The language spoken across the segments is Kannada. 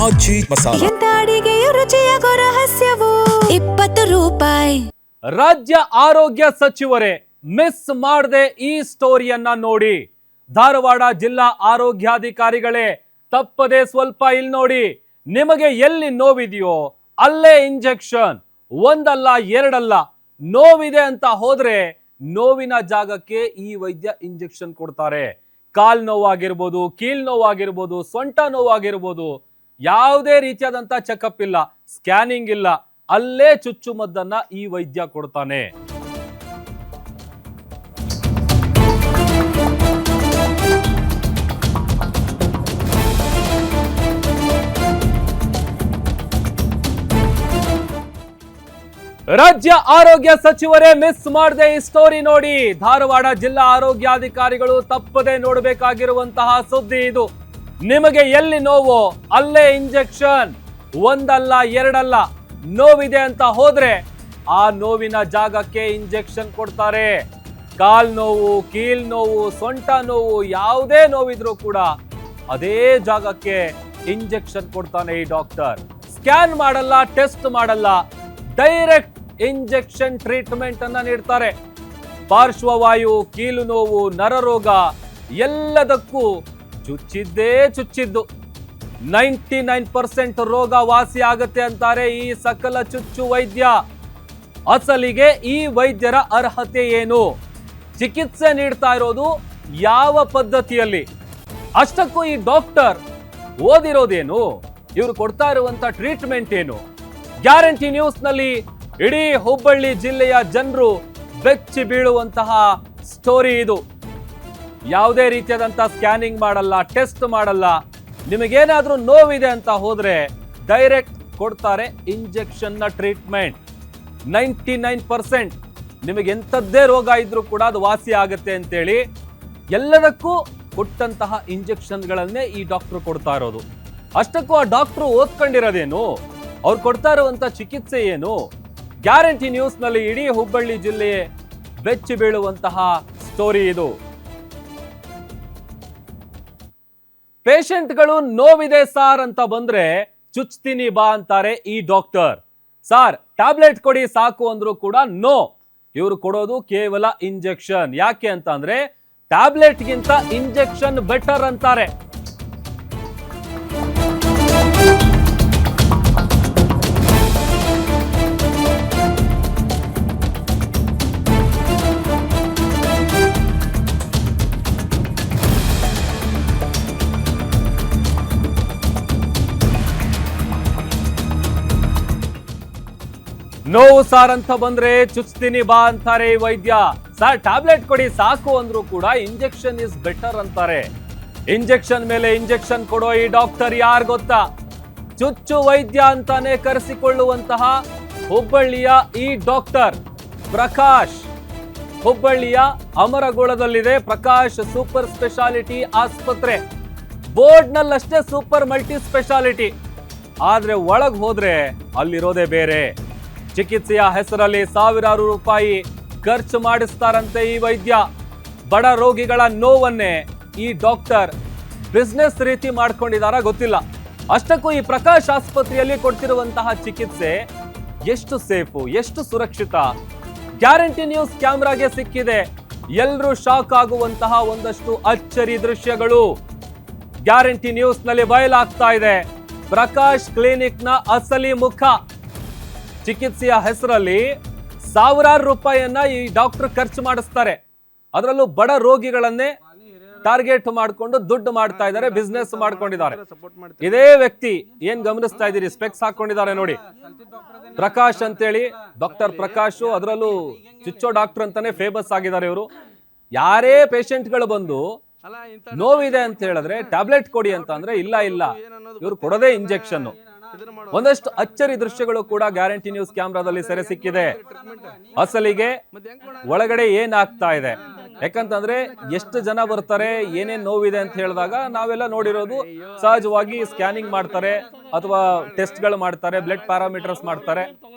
ಆಜಿ ಮಸಾಲ. ಎಂತ ಅಡಿಗೆಯ ರುಚಿಯಾಗೋ ರಹಸ್ಯವು 20 ರೂಪಾಯಿ. ರಾಜ್ಯ ಆರೋಗ್ಯ ಸಚಿವರೇ ಮಿಸ್ ಮಾಡದೆ ಈ ಸ್ಟೋರಿಯನ್ನ ನೋಡಿ. ಧಾರವಾಡ ಜಿಲ್ಲಾ ಆರೋಗ್ಯಾಧಿಕಾರಿಗಳೇ ತಪ್ಪದೆ ಸ್ವಲ್ಪ ಇಲ್ಲಿ ನೋಡಿ. ನಿಮಗೆ ಎಲ್ಲಿ ನೋವಿದೆಯೋ ಅಲ್ಲೇ ಇಂಜೆಕ್ಷನ್, ಒಂದಲ್ಲ ಎರಡಲ್ಲ. ನೋವಿದೆ ಅಂತ ಹೋದ್ರೆ ನೋವಿನ ಜಾಗಕ್ಕೆ ಈ ವೈದ್ಯ ಇಂಜೆಕ್ಷನ್ ಕೊಡ್ತಾರೆ. ಕಾಲ್ ನೋವಾಗಿರ್ಬೋದು, ಕೀಲ್ ನೋವಾಗಿರ್ಬೋದು, ಸೊಂಟ ನೋವಾಗಿರ್ಬೋದು, ಯಾವುದೇ ರೀತಿಯಾದಂತ ಚೆಕಪ್ ಇಲ್ಲ, ಸ್ಕ್ಯಾನಿಂಗ್ ಇಲ್ಲ, ಅಲ್ಲೇ ಚುಚ್ಚುಮದ್ದನ್ನ ಈ ವೈದ್ಯ ಕೊಡ್ತಾನೆ. ರಾಜ್ಯ ಆರೋಗ್ಯ ಸಚಿವರೇ ಮಿಸ್ ಮಾಡದೆ ಈ ಸ್ಟೋರಿ ನೋಡಿ. ಧಾರವಾಡ ಜಿಲ್ಲಾ ಆರೋಗ್ಯಾಧಿಕಾರಿಗಳು ತಪ್ಪದೆ ನೋಡಬೇಕಾಗಿರುವಂತಹ ಸುದ್ದಿ ಇದು. ನಿಮಗೆ ಎಲ್ಲಿ ನೋವು ಅಲ್ಲೇ ಇಂಜೆಕ್ಷನ್, ಒಂದಲ್ಲ ಎರಡಲ್ಲ. ನೋವಿದೆ ಅಂತ ಹೋದ್ರೆ ಆ ನೋವಿನ ಜಾಗಕ್ಕೆ ಇಂಜೆಕ್ಷನ್ ಕೊಡ್ತಾರೆ. ಕಾಲ್ ನೋವು, ಕೀಲ್ ನೋವು, ಸೊಂಟ ನೋವು, ಯಾವುದೇ ನೋವಿದ್ರೂ ಕೂಡ ಅದೇ ಜಾಗಕ್ಕೆ ಇಂಜೆಕ್ಷನ್ ಕೊಡ್ತಾನೆ ಈ ಡಾಕ್ಟರ್. ಸ್ಕ್ಯಾನ್ ಮಾಡಲ್ಲ, ಟೆಸ್ಟ್ ಮಾಡಲ್ಲ, ಡೈರೆಕ್ಟ್ ಇಂಜೆಕ್ಷನ್ ಟ್ರೀಟ್ಮೆಂಟ್ ಅನ್ನ ನೀಡ್ತಾರೆ. ಪಾರ್ಶ್ವವಾಯು, ಕೀಲು ನೋವು, ನರರೋಗ ಎಲ್ಲದಕ್ಕೂ ಚುಚ್ಚಿದ್ದೇ ಚುಚ್ಚಿದ್ದು. 99% ರೋಗ ವಾಸಿ ಆಗತ್ತೆ ಅಂತಾರೆ ಈ ಸಕಲ ಚುಚ್ಚು ವೈದ್ಯ. ಅಸಲಿಗೆ ಈ ವೈದ್ಯರ ಅರ್ಹತೆ ಏನು? ಚಿಕಿತ್ಸೆ ನೀಡ್ತಾ ಇರೋದು ಯಾವ ಪದ್ಧತಿಯಲ್ಲಿ? ಅಷ್ಟಕ್ಕೂ ಈ ಡಾಕ್ಟರ್ ಓದಿರೋದೇನು? ಇವರು ಕೊಡ್ತಾ ಇರುವಂತ ಟ್ರೀಟ್ಮೆಂಟ್ ಏನು? ಗ್ಯಾರಂಟಿ ನ್ಯೂಸ್ ನಲ್ಲಿ ಇಡೀ ಹುಬ್ಬಳ್ಳಿ ಜಿಲ್ಲೆಯ ಜನರು ಬೆಚ್ಚಿ ಬೀಳುವಂತಹ ಸ್ಟೋರಿ ಇದು. ಯಾವುದೇ ರೀತಿಯಾದಂತ ಸ್ಕ್ಯಾನಿಂಗ್ ಮಾಡಲ್ಲ, ಟೆಸ್ಟ್ ಮಾಡಲ್ಲ. ನಿಮಗೇನಾದ್ರೂ ನೋವಿದೆ ಅಂತ ಹೋದ್ರೆ ಡೈರೆಕ್ಟ್ ಕೊಡ್ತಾರೆ ಇಂಜೆಕ್ಷನ್ ನ ಟ್ರೀಟ್ಮೆಂಟ್. 99% ನಿಮಗೆ ಎಂಥದ್ದೇ ರೋಗ ಇದ್ರೂ ಕೂಡ ಅದು ವಾಸಿ ಆಗತ್ತೆ ಅಂತೇಳಿ ಎಲ್ಲದಕ್ಕೂ ಕೊಟ್ಟಂತಹ ಇಂಜೆಕ್ಷನ್ಗಳನ್ನೇ ಈ ಡಾಕ್ಟರ್ ಕೊಡ್ತಾ ಇರೋದು. ಅಷ್ಟಕ್ಕೂ ಆ ಡಾಕ್ಟರ್ ಓದ್ಕೊಂಡಿರೋದೇನು? ಅವ್ರು ಕೊಡ್ತಾ ಇರುವಂತ ಚಿಕಿತ್ಸೆ ಏನು? ಗ್ಯಾರಂಟಿ ನ್ಯೂಸ್ ನಲ್ಲಿ ಇಡೀ ಹುಬ್ಬಳ್ಳಿ ಜಿಲ್ಲೆ ಬೆಚ್ಚಿ ಬೀಳುವಂತಹ ಸ್ಟೋರಿ ಇದು. ಪೇಷಂಟ್ಗಳು ನೋವಿದೆ ಸಾರ್ ಅಂತ ಬಂದ್ರೆ ಚುಚ್ತೀನಿ ಬಾ ಅಂತಾರೆ ಈ ಡಾಕ್ಟರ್. ಸಾರ್ ಟ್ಯಾಬ್ಲೆಟ್ ಕೊಡಿ ಸಾಕು ಅಂದ್ರೂ ಕೂಡ ನೋ, ಇವರು ಕೊಡೋದು ಕೇವಲ ಇಂಜೆಕ್ಷನ್. ಯಾಕೆ ಅಂತ ಅಂದ್ರೆ ಟ್ಯಾಬ್ಲೆಟ್ಗಿಂತ ಇಂಜೆಕ್ಷನ್ ಬೆಟರ್ ಅಂತಾರೆ. ನೋವು ಸಾರ್ ಅಂತ ಬಂದ್ರೆ ಚುಚ್ತೀನಿ ಬಾ ಅಂತಾರೆ ಈ ವೈದ್ಯ. ಸಾರ್ ಟ್ಯಾಬ್ಲೆಟ್ ಕೊಡಿ ಸಾಕು ಅಂದ್ರೂ ಕೂಡ ಇಂಜೆಕ್ಷನ್ ಇಸ್ ಬೆಟರ್ ಅಂತಾರೆ. ಇಂಜೆಕ್ಷನ್ ಮೇಲೆ ಇಂಜೆಕ್ಷನ್ ಕೊಡೋ ಈ ಡಾಕ್ಟರ್ ಯಾರು ಗೊತ್ತಾ? ಚುಚ್ಚು ವೈದ್ಯ ಅಂತಾನೆ ಕರೆಸಿಕೊಳ್ಳುವಂತಹ ಹುಬ್ಬಳ್ಳಿಯ ಈ ಡಾಕ್ಟರ್ ಪ್ರಕಾಶ್. ಹುಬ್ಬಳ್ಳಿಯ ಅಮರಗೋಳದಲ್ಲಿದೆ ಪ್ರಕಾಶ್ ಸೂಪರ್ ಸ್ಪೆಷಾಲಿಟಿ ಆಸ್ಪತ್ರೆ. ಬೋರ್ಡ್ ನಲ್ಲಷ್ಟೇ ಸೂಪರ್ ಮಲ್ಟಿ ಸ್ಪೆಷಾಲಿಟಿ, ಆದ್ರೆ ಒಳಗ್ ಹೋದ್ರೆ ಅಲ್ಲಿರೋದೇ ಬೇರೆ. ಚಿಕಿತ್ಸೆಯ ಹೆಸರಲ್ಲಿ ಸಾವಿರಾರು ರೂಪಾಯಿ ಖರ್ಚು ಮಾಡಿಸ್ತಾರಂತೆ ಈ ವೈದ್ಯ. ಬಡ ರೋಗಿಗಳ ನೋವನ್ನೇ ಈ ಡಾಕ್ಟರ್ ಬಿಸ್ನೆಸ್ ರೀತಿ ಮಾಡ್ಕೊಂಡಿದಾರ ಗೊತ್ತಿಲ್ಲ. ಅಷ್ಟಕ್ಕೂ ಈ ಪ್ರಕಾಶ್ ಆಸ್ಪತ್ರೆಯಲ್ಲಿ ಕೊಡ್ತಿರುವಂತಹ ಚಿಕಿತ್ಸೆ ಎಷ್ಟು ಸೇಫು, ಎಷ್ಟು ಸುರಕ್ಷಿತ? ಗ್ಯಾರಂಟಿ ನ್ಯೂಸ್ ಕ್ಯಾಮ್ರಾಗೆ ಸಿಕ್ಕಿದೆ. ಎಲ್ರೂ ಶಾಕ್ ಆಗುವಂತಹ ಒಂದಷ್ಟು ಅಚ್ಚರಿ ದೃಶ್ಯಗಳು ಗ್ಯಾರಂಟಿ ನ್ಯೂಸ್ ನಲ್ಲಿ ಬಯಲಾಗ್ತಾ ಇದೆ. ಪ್ರಕಾಶ್ ಕ್ಲಿನಿಕ್ ನ ಅಸಲಿ ಮುಖ. ಚಿಕಿತ್ಸೆಯ ಹೆಸರಲ್ಲಿ ಸಾವಿರಾರು ರೂಪಾಯಿಯನ್ನ ಈ ಡಾಕ್ಟರ್ ಖರ್ಚು ಮಾಡಿಸ್ತಾರೆ. ಅದರಲ್ಲೂ ಬಡ ರೋಗಿಗಳನ್ನೇ ಟಾರ್ಗೆಟ್ ಮಾಡಿಕೊಂಡು ದುಡ್ಡು ಮಾಡ್ತಾ ಇದ್ದಾರೆ, ಬಿಸ್ನೆಸ್ ಮಾಡ್ಕೊಂಡಿದ್ದಾರೆ. ಇದೇ ವ್ಯಕ್ತಿ ಏನ್ ಗಮನಿಸ್ತಾ ಇದ್ದೀರಿ, ಸ್ಪೆಕ್ಸ್ ಹಾಕೊಂಡಿದ್ದಾರೆ ನೋಡಿ, ಪ್ರಕಾಶ್ ಅಂತೇಳಿ. ಡಾಕ್ಟರ್ ಪ್ರಕಾಶ್, ಅದರಲ್ಲೂ ಚುಚ್ಚೋ ಡಾಕ್ಟರ್ ಅಂತಾನೆ ಫೇಮಸ್ ಆಗಿದ್ದಾರೆ ಇವರು. ಯಾರೇ ಪೇಷಂಟ್ಗಳು ಬಂದು ನೋವಿದೆ ಅಂತ ಹೇಳಿದ್ರೆ ಟ್ಯಾಬ್ಲೆಟ್ ಕೊಡಿ ಅಂತ ಅಂದ್ರೆ ಇಲ್ಲ ಇಲ್ಲ, ಇವ್ರು ಕೊಡೋದೇ ಇಂಜೆಕ್ಷನ್. ಒಂದಷ್ಟು ಅಚ್ಚರಿ ದೃಶ್ಯಗಳು ಕೂಡ ಗ್ಯಾರಂಟಿ ನ್ಯೂಸ್ ಕ್ಯಾಮ್ರಾದಲ್ಲಿ ಸೆರೆ ಸಿಕ್ಕಿದೆ. ಅಸಲಿಗೆ ಒಳಗಡೆ ಏನಾಗ್ತಾ ಇದೆ, ಯಾಕಂತಂದ್ರೆ ಎಷ್ಟು ಜನ ಬರ್ತಾರೆ, ಏನೇನ್ ನೋವಿದೆ ಅಂತ ಹೇಳಿದಾಗ ನಾವೆಲ್ಲ ನೋಡಿರೋದು ಸಹಜವಾಗಿ ಸ್ಕ್ಯಾನಿಂಗ್ ಮಾಡ್ತಾರೆ ಅಥವಾ ಟೆಸ್ಟ್ ಗಳು ಮಾಡ್ತಾರೆ, ಬ್ಲಡ್ ಪ್ಯಾರಾಮೀಟರ್ಸ್ ಮಾಡ್ತಾರೆ.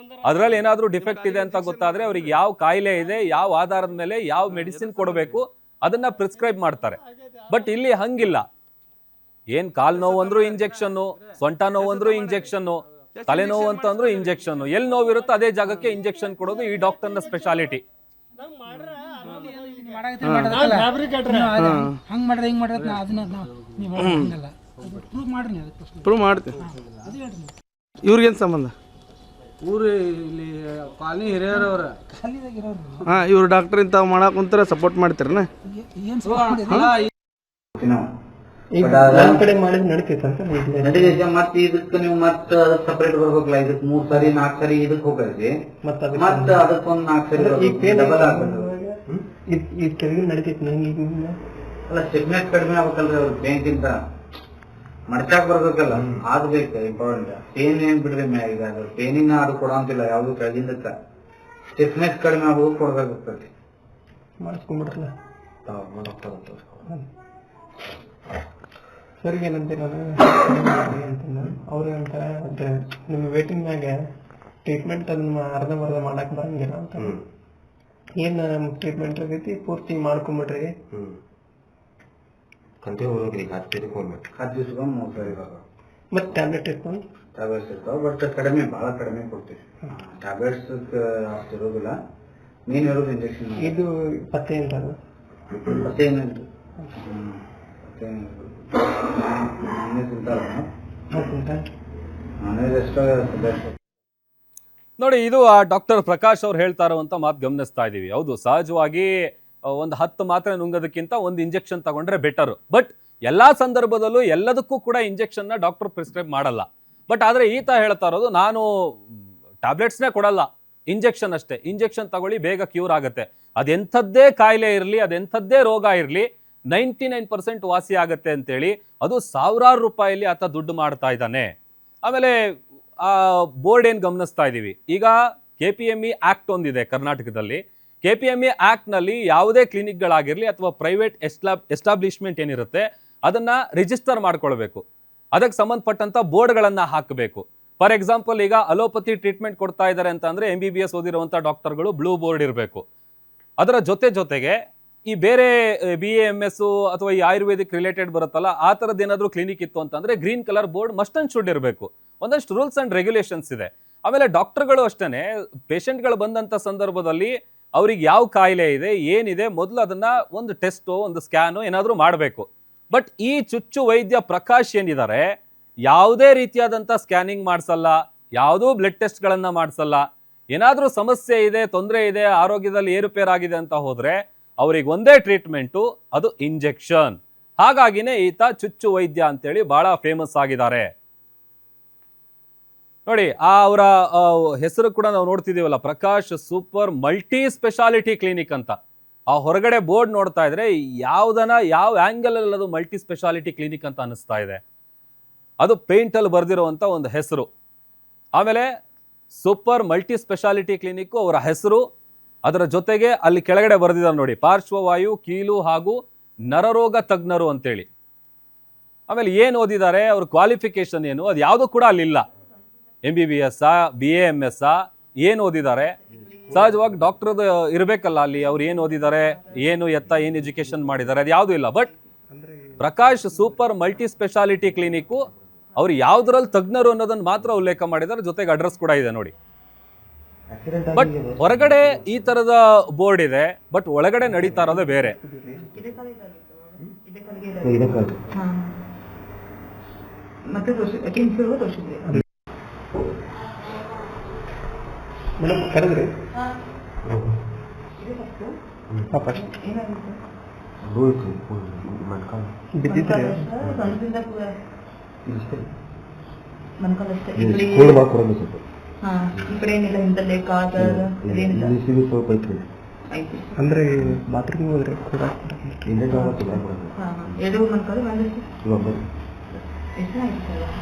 ಅದ್ರಲ್ಲಿ ಏನಾದ್ರೂ ಡಿಫೆಕ್ಟ್ ಇದೆ ಅಂತ ಗೊತ್ತಾದ್ರೆ ಅವ್ರಿಗೆ ಯಾವ ಕಾಯಿಲೆ ಇದೆ, ಯಾವ ಆಧಾರದ ಮೇಲೆ ಯಾವ ಮೆಡಿಸಿನ್ ಕೊಡಬೇಕು ಅದನ್ನ ಪ್ರಿಸ್ಕ್ರೈಬ್ ಮಾಡ್ತಾರೆ. ಬಟ್ ಇಲ್ಲಿ ಹಂಗಿಲ್ಲ. ಏನ್ ಕಾಲ್ ನೋವು ಅಂದ್ರೂ ಇಂಜೆಕ್ಷನ್, ಸೊಂಟ ನೋವು ಅಂದ್ರೂ ಇಂಜೆಕ್ಷನ್, ತಲೆನೋವು ಅಂತ ಅಂದ್ರೂ ಇಂಜೆಕ್ಷನ್, ಎಲ್ಲಿ ನೋವಿರುತ್ತೋ ಅದೇ ಜಾಗಕ್ಕೆ ಇಂಜೆಕ್ಷನ್ ಕೊಡೋದು ಈ ಡಾಕ್ಟರ್ನ ಸ್ಪೆಷಾಲಿಟಿ. ಹಂಗ್ ಮಾಡ್ರೆ ಹಿಂಗ್ ಮಾಡ್ರೆ ಅದನ್ನ ನೀವು ಹಂಗಲ್ಲ ಪ್ರೂವ್ ಮಾಡ್ರಿ, ಪ್ರೂವ್ ಮಾಡ್ತೀವಿ. ಇವ್ರಿಗೇನು ಸಂಬಂಧ? ಊರು ಇಲ್ಲಿ ಕಾಲನಿ ಹಿರಿಯರವ್ರ ಹಾಂ, ಇವ್ರು ಡಾಕ್ಟರ್ ಇಂತ ಮಾಡಕ್ ಕುಂತಾರೆ ಸಪೋರ್ಟ್ ಮಾಡ್ತೀರನ? ನಡೀತೈತೆ. ಮತ್ತೆ ಇದಕ್ಕೆ ನೀವು ಮತ್ತೆ ಸಪರೇಟ್ ಬರ್ಬೇಕಲ್ಲ, ಇದಕ್ಕೆ 3 ಸರಿ 4 ಸರಿ ಇದಕ್ಕೆ ಹೋಗ್ರಿ, ಮತ್ತೆ ಅದಕ್ಕೊಂದು 4 ಸರಿ ಡಬಲ್ ಆಗ್ತದೆ. ಅಲ್ಲ ಸ್ಟಿಫ್ನೆಸ್ ಕಡಿಮೆ ಆಗ್ಬೇಕಲ್ರಿ, ಅವ್ರು ಪೇನ್ಗಿಂತ ಮಡ್ಚಾಕ್ ಬರ್ಬೇಕಲ್ಲ, ಆಗ್ಬೇಕು ಇಂಪಾರ್ಟೆಂಟ್. ಪೇನ್ ಏನ್ ಬಿಡ್ರಿ ಮ್ಯಾಗ, ಪೇನಿನ ಅದು ಕೊಡಂತಿಲ್ಲ ಯಾವ್ದು ಕೆಳಗಿಂದಕ್ಕ, ಸ್ಟಿಫ್ನೆಸ್ ಕಡಿಮೆ ಆಗೋದು ಕೊಡ್ಬೇಕಾಗ್ತದೆ. ಮಾಡಿಸ್ಕೊಂಡ್ಬಿಡ್ರಲ್ಲ ಸರಿ. ಏನಂತೀರ ಅವ್ರಿಗೆ ಅಂತ ನಿಮ್ಮ ವೇಟಿಂಗ್ ಮ್ಯಾಗ ಟ್ರೀಟ್ಮೆಂಟ್ ಅದನ್ನ ಅರ್ಧಂಬರ್ಧ ಮಾಡಕ್ ಬರಂಗಿಲ್ಲ ಅಂತ. ಏನ್ ಟ್ರೀಟ್ಮೆಂಟ್ ಆಗೈತಿ ಪೂರ್ತಿ ಮಾಡ್ಕೊಂಡ್ಬಿಟ್ರಿ, ಮತ್ತೆ ಟ್ಯಾಬ್ಲೆಟ್ ಇಟ್ಕೊಂಡು ಟ್ಯಾಬ್ಲೆಟ್ಸ್ ಇರ್ತಾವ, ಬಟ್ ಕಡಿಮೆ, ಬಹಳ ಕಡಿಮೆ ಕೊಡ್ತೀವಿ. ಟ್ಯಾಬ್ಲೆಟ್ಸ್ ಅಷ್ಟು ಇರೋದಿಲ್ಲ, ಮೇನ್ ಇರೋದು ಇಂಜೆಕ್ಷನ್. ಇದು ಪತ್ತೆ ಅಂತ ಪತ್ತೆ ಏನಿಲ್ಲ, ನೋಡಿ, ಇದು ಆ ಡಾಕ್ಟರ್ ಪ್ರಕಾಶ್ ಅವ್ರು ಹೇಳ್ತಾ ಇರುವಂತ ಮಾತು ಗಮನಿಸ್ತಾ ಇದೀವಿ. ಹೌದು, ಸಹಜವಾಗಿ ಒಂದು 10 ಮಾತ್ರೆ ನುಂಗೋದಕ್ಕಿಂತ ಒಂದು ಇಂಜೆಕ್ಷನ್ ತಗೊಂಡ್ರೆ ಬೆಟರ್. ಬಟ್ ಎಲ್ಲಾ ಸಂದರ್ಭದಲ್ಲೂ ಎಲ್ಲದಕ್ಕೂ ಕೂಡ ಇಂಜೆಕ್ಷನ್ ನ ಡಾಕ್ಟರ್ ಪ್ರಿಸ್ಕ್ರೈಬ್ ಮಾಡಲ್ಲ. ಬಟ್ ಆದ್ರೆ ಈತ ಹೇಳ್ತಾ ಇರೋದು, ನಾನು ಟ್ಯಾಬ್ಲೆಟ್ಸ್ನೇ ಕೊಡಲ್ಲ, ಇಂಜೆಕ್ಷನ್ ಅಷ್ಟೇ, ಇಂಜೆಕ್ಷನ್ ತಗೊಳ್ಳಿ ಬೇಗ ಕ್ಯೂರ್ ಆಗುತ್ತೆ, ಅದೆಂಥದ್ದೇ ಕಾಯಿಲೆ ಇರಲಿ, ಅದೆಂಥದ್ದೇ ರೋಗ ಇರಲಿ, 99% ವಾಸಿ ಆಗುತ್ತೆ ಅಂತೇಳಿ ಅದು ಸಾವಿರಾರು ರೂಪಾಯಿಲಿ ಆತ ದುಡ್ಡು ಮಾಡ್ತಾ ಇದ್ದಾನೆ. ಆಮೇಲೆ ಆ ಬೋರ್ಡ್ ಏನು ಗಮನಿಸ್ತಾ ಇದ್ದೀವಿ, ಈಗ KPME ಆಕ್ಟ್ ಒಂದಿದೆ ಕರ್ನಾಟಕದಲ್ಲಿ. KPME ಆಕ್ಟ್ ನಲ್ಲಿ ಯಾವುದೇ ಕ್ಲಿನಿಕ್ಗಳಾಗಿರಲಿ ಅಥವಾ ಪ್ರೈವೇಟ್ ಎಸ್ಟಾಬ್ಲಿಷ್ಮೆಂಟ್ ಏನಿರುತ್ತೆ ಅದನ್ನ ರಿಜಿಸ್ಟರ್ ಮಾಡ್ಕೊಳ್ಬೇಕು, ಅದಕ್ಕೆ ಸಂಬಂಧಪಟ್ಟಂತ ಬೋರ್ಡ್ಗಳನ್ನ ಹಾಕಬೇಕು. ಫಾರ್ ಎಕ್ಸಾಂಪಲ್, ಈಗ ಅಲೋಪತಿ ಟ್ರೀಟ್ಮೆಂಟ್ ಕೊಡ್ತಾ ಇದ್ದಾರೆ ಅಂತ ಅಂದ್ರೆ MBBS ಓದಿರುವಂತ ಡಾಕ್ಟರ್ಗಳು ಬ್ಲೂ ಬೋರ್ಡ್ ಇರಬೇಕು. ಅದರ ಜೊತೆಗೆ ಈ ಬೇರೆ BAMS ಅಥವಾ ಈ ಆಯುರ್ವೇದಿಕ್ ರಿಲೇಟೆಡ್ ಬರುತ್ತಲ್ಲ, ಆ ಥರದ್ದು ಏನಾದರೂ ಕ್ಲಿನಿಕ್ ಇತ್ತು ಅಂತಂದ್ರೆ green colour board must and should ಇರಬೇಕು. ಒಂದಷ್ಟು ರೂಲ್ಸ್ ಅಂಡ್ ರೆಗ್ಯುಲೇಷನ್ಸ್ ಇದೆ. ಆಮೇಲೆ ಡಾಕ್ಟರ್ಗಳು ಅಷ್ಟೇ, ಪೇಷಂಟ್ಗಳು ಬಂದಂಥ ಸಂದರ್ಭದಲ್ಲಿ ಅವ್ರಿಗೆ ಯಾವ ಕಾಯಿಲೆ ಇದೆ ಏನಿದೆ ಮೊದಲು ಅದನ್ನ ಒಂದು ಟೆಸ್ಟು, ಒಂದು ಸ್ಕ್ಯಾನು ಏನಾದರೂ ಮಾಡಬೇಕು. ಬಟ್ ಈ ಚುಚ್ಚು ವೈದ್ಯ ಪ್ರಕಾಶ್ ಏನಿದ್ದಾರೆ, ಯಾವುದೇ ರೀತಿಯಾದಂಥ ಸ್ಕ್ಯಾನಿಂಗ್ ಮಾಡಿಸಲ್ಲ, ಯಾವುದೂ ಬ್ಲಡ್ ಟೆಸ್ಟ್ಗಳನ್ನು ಮಾಡಿಸಲ್ಲ. ಏನಾದರೂ ಸಮಸ್ಯೆ ಇದೆ, ತೊಂದರೆ ಇದೆ, ಆರೋಗ್ಯದಲ್ಲಿ ಏರುಪೇರಾಗಿದೆ ಅಂತ ಹೋದರೆ ಅವ್ರಿಗೆ ಒಂದೇ ಟ್ರೀಟ್ಮೆಂಟು, ಅದು ಇಂಜೆಕ್ಷನ್. ಹಾಗಾಗಿನೇ ಈತ ಚುಚ್ಚು ವೈದ್ಯ ಅಂತೇಳಿ ಬಹಳ ಫೇಮಸ್ ಆಗಿದ್ದಾರೆ. ನೋಡಿ, ಅವರ ಹೆಸರು ಕೂಡ ನಾವು ನೋಡ್ತಿದ್ದೀವಲ್ಲ, Prakash super multi speciality clinic ಅಂತ. ಆ ಹೊರಗಡೆ ಬೋರ್ಡ್ ನೋಡ್ತಾ ಇದ್ರೆ ಯಾವ ಆಂಗಲ್ ಅಲ್ಲಿ ಅದು ಮಲ್ಟಿ ಸ್ಪೆಷಾಲಿಟಿ ಕ್ಲಿನಿಕ್ ಅಂತ ಅನಿಸ್ತಾ ಇದೆ. ಅದು ಪೇಂಟ್ ಅಲ್ಲಿ ಬರೆದಿರುವಂತ ಒಂದು ಹೆಸರು. ಆಮೇಲೆ ಸೂಪರ್ ಮಲ್ಟಿ ಸ್ಪೆಷಾಲಿಟಿ ಕ್ಲಿನಿಕ್ ಅವರ ಹೆಸರು, ಅದರ ಜೊತೆಗೆ ಅಲ್ಲಿ ಕೆಳಗಡೆ ಬರೆದಿದ್ದಾರೆ ನೋಡಿ, ಪಾರ್ಶ್ವವಾಯು, ಕೀಲು ಹಾಗೂ ನರರೋಗ ತಜ್ಞರು ಅಂತೇಳಿ. ಆಮೇಲೆ ಏನು ಓದಿದ್ದಾರೆ, ಅವ್ರ ಕ್ವಾಲಿಫಿಕೇಶನ್ ಏನು, ಅದು ಯಾವುದು ಕೂಡ ಅಲ್ಲಿಲ್ಲ. MBBS BAMS ಏನು ಓದಿದ್ದಾರೆ, ಸಹಜವಾಗಿ ಡಾಕ್ಟರ್ದು ಇರಬೇಕಲ್ಲ ಅಲ್ಲಿ, ಅವ್ರು ಏನು ಓದಿದ್ದಾರೆ, ಏನು ಎಜುಕೇಶನ್ ಮಾಡಿದ್ದಾರೆ, ಅದು ಯಾವುದೂ ಇಲ್ಲ. But Prakash super multi speciality clinic ಅವ್ರು ಯಾವುದ್ರಲ್ಲಿ ತಜ್ಞರು ಅನ್ನೋದನ್ನ ಮಾತ್ರ ಉಲ್ಲೇಖ ಮಾಡಿದ್ದಾರೆ, ಜೊತೆಗೆ ಅಡ್ರೆಸ್ ಕೂಡ ಇದೆ ನೋಡಿ. ಬಟ್ ಹೊರಗಡೆ ಈ ತರದ ಬೋರ್ಡ್ ಇದೆ, ಬಟ್ ಒಳಗಡೆ ನಡೀತಾ ಇರೋದೇ ಬೇರೆ. ಮೇಡಮ್ ಕರೆದ್ರಿ ಅಂದ್ರೆ ಬಾತ್ರೂಮ್ ಹೋದ್ರೆ ಕೂಡ